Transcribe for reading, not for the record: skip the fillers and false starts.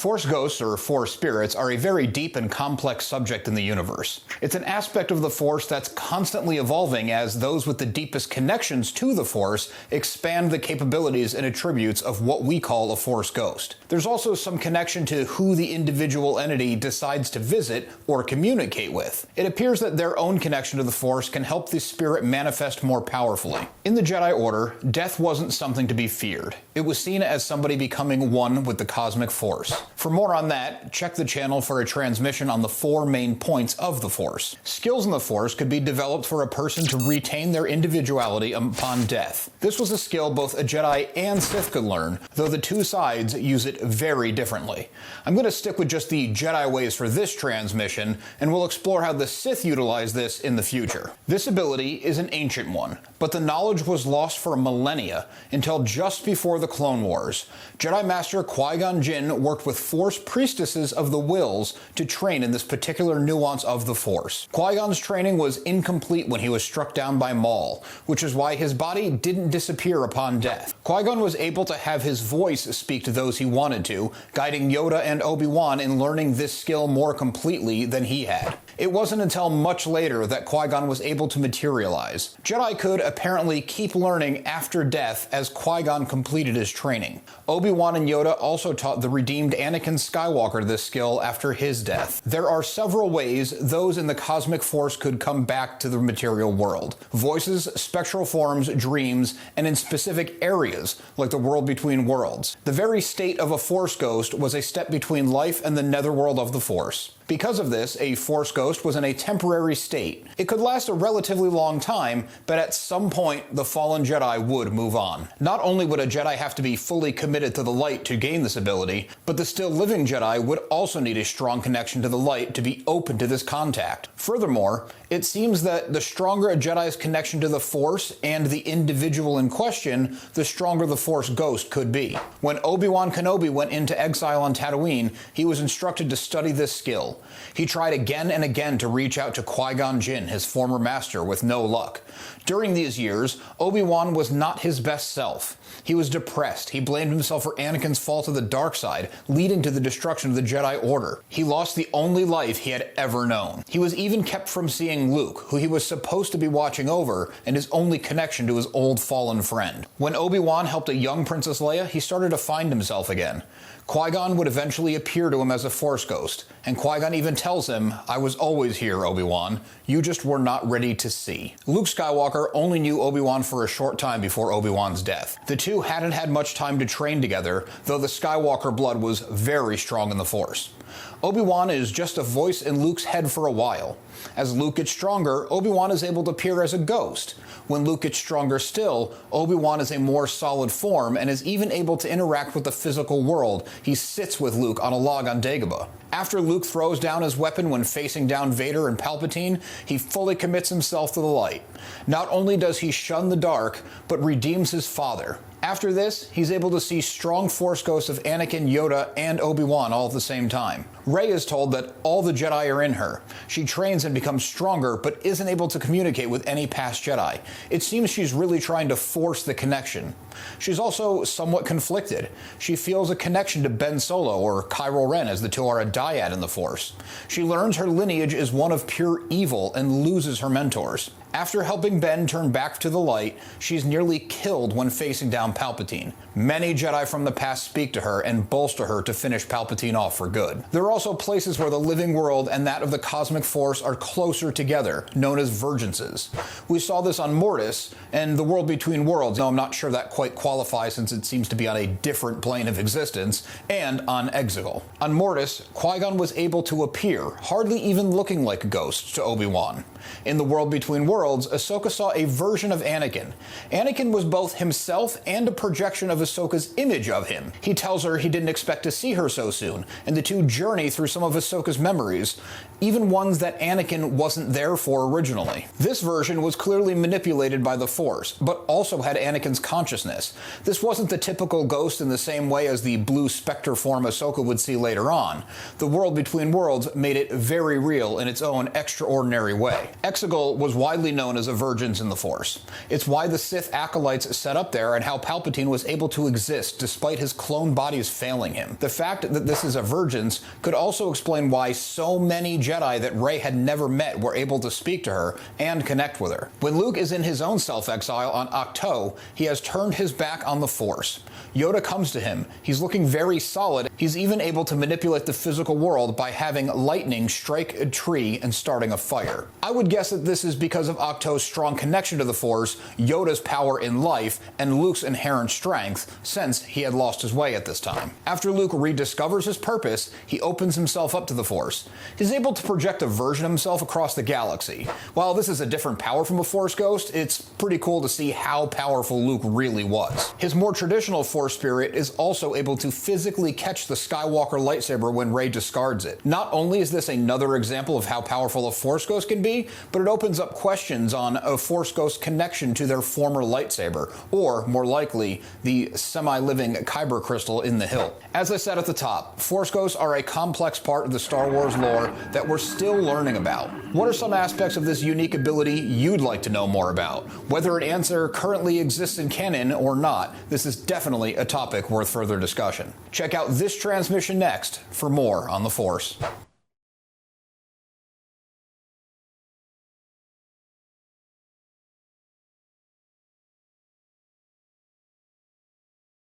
Force ghosts, or Force spirits, are a very deep and complex subject in the universe. It's an aspect of the Force that's constantly evolving as those with the deepest connections to the Force expand the capabilities and attributes of what we call a Force ghost. There's also some connection to who the individual entity decides to visit or communicate with. It appears that their own connection to the Force can help the spirit manifest more powerfully. In the Jedi Order, death wasn't something to be feared. It was seen as somebody becoming one with the cosmic Force. For more on that, check the channel for a transmission on the 4 main points of the Force. Skills in the Force could be developed for a person to retain their individuality upon death. This was a skill both a Jedi and Sith could learn, though the two sides use it very differently. I'm going to stick with just the Jedi ways for this transmission, and we'll explore how the Sith utilize this in the future. This ability is an ancient one, but the knowledge was lost for millennia until just before the Clone Wars. Jedi Master Qui-Gon Jinn worked with Force priestesses of the Wills to train in this particular nuance of the Force. Qui-Gon's training was incomplete when he was struck down by Maul, which is why his body didn't disappear upon death. Qui-Gon was able to have his voice speak to those he wanted to, guiding Yoda and Obi-Wan in learning this skill more completely than he had. It wasn't until much later that Qui-Gon was able to materialize. Jedi could apparently keep learning after death as Qui-Gon completed his training. Obi-Wan and Yoda also taught the redeemed Anakin Skywalker this skill after his death. There are several ways those in the cosmic Force could come back to the material world. Voices, spectral forms, dreams, and in specific areas, like the world between worlds. The very state of a Force ghost was a step between life and the netherworld of the Force. Because of this, a Force ghost was in a temporary state. It could last a relatively long time, but at some point, the fallen Jedi would move on. Not only would a Jedi have to be fully committed to the light to gain this ability, but the still living Jedi would also need a strong connection to the light to be open to this contact. Furthermore, it seems that the stronger a Jedi's connection to the Force and the individual in question, the stronger the Force ghost could be. When Obi-Wan Kenobi went into exile on Tatooine, he was instructed to study this skill. He tried again and again to reach out to Qui-Gon Jinn, his former master, with no luck. During these years, Obi-Wan was not his best self. He was depressed. He blamed himself for Anakin's fall to the dark side, leading to the destruction of the Jedi Order. He lost the only life he had ever known. He was even kept from seeing Luke, who he was supposed to be watching over, and his only connection to his old fallen friend. When Obi-Wan helped a young Princess Leia, he started to find himself again. Qui-Gon would eventually appear to him as a Force ghost, and Qui-Gon even tells him, "I was always here, Obi-Wan. You just were not ready to see." Luke Skywalker only knew Obi-Wan for a short time before Obi-Wan's death. The two hadn't had much time to train together, though the Skywalker blood was very strong in the Force. Obi-Wan is just a voice in Luke's head for a while. As Luke gets stronger, Obi-Wan is able to appear as a ghost. When Luke gets stronger still, Obi-Wan is a more solid form and is even able to interact with the physical world. He sits with Luke on a log on Dagobah. After Luke throws down his weapon when facing down Vader and Palpatine, he fully commits himself to the light. Not only does he shun the dark, but redeems his father. After this, he's able to see strong Force ghosts of Anakin, Yoda, and Obi-Wan all at the same time. Rey is told that all the Jedi are in her. She trains and becomes stronger, but isn't able to communicate with any past Jedi. It seems she's really trying to force the connection. She's also somewhat conflicted. She feels a connection to Ben Solo, or Kylo Ren, as the two are a dyad in the Force. She learns her lineage is one of pure evil and loses her mentors. After helping Ben turn back to the light, she's nearly killed when facing down Palpatine. Many Jedi from the past speak to her and bolster her to finish Palpatine off for good. There are also places where the living world and that of the cosmic Force are closer together, known as vergences. We saw this on Mortis and the world between worlds, though I'm not sure that quite qualifies since it seems to be on a different plane of existence, and on Exegol. On Mortis, Qui-Gon was able to appear, hardly even looking like a ghost, to Obi-Wan. In the world between worlds, Ahsoka saw a version of Anakin. Anakin was both himself and a projection of Ahsoka's image of him. He tells her he didn't expect to see her so soon, and the two journey through some of Ahsoka's memories, even ones that Anakin wasn't there for originally. This version was clearly manipulated by the Force, but also had Anakin's consciousness. This wasn't the typical ghost in the same way as the blue specter form Ahsoka would see later on. The world between worlds made it very real in its own extraordinary way. Exegol was widely known as a virgins in the Force. It's why the Sith acolytes set up there and how Palpatine was able to exist despite his clone bodies failing him. The fact that this is a virgins could also explain why so many Jedi that Rey had never met were able to speak to her and connect with her. When Luke is in his own self-exile on Ahch-To, he has turned his back on the Force. Yoda comes to him. He's looking very solid. He's even able to manipulate the physical world by having lightning strike a tree and starting a fire. I would guess that this is because of Ahch-To's strong connection to the Force, Yoda's power in life, and Luke's inherent strength, since he had lost his way at this time. After Luke rediscovers his purpose, he opens himself up to the Force. He's able to project a version of himself across the galaxy. While this is a different power from a Force ghost, it's pretty cool to see how powerful Luke really was. His more traditional Force spirit is also able to physically catch the Skywalker lightsaber when Rey discards it. Not only is this another example of how powerful a Force ghost can be, but it opens up questions on a Force ghost connection to their former lightsaber, or, more likely, the semi-living Kyber crystal in the hilt. As I said at the top, Force ghosts are a complex part of the Star Wars lore that we're still learning about. What are some aspects of this unique ability you'd like to know more about? Whether an answer currently exists in canon or not, this is definitely a topic worth further discussion. Check out this transmission next for more on the Force.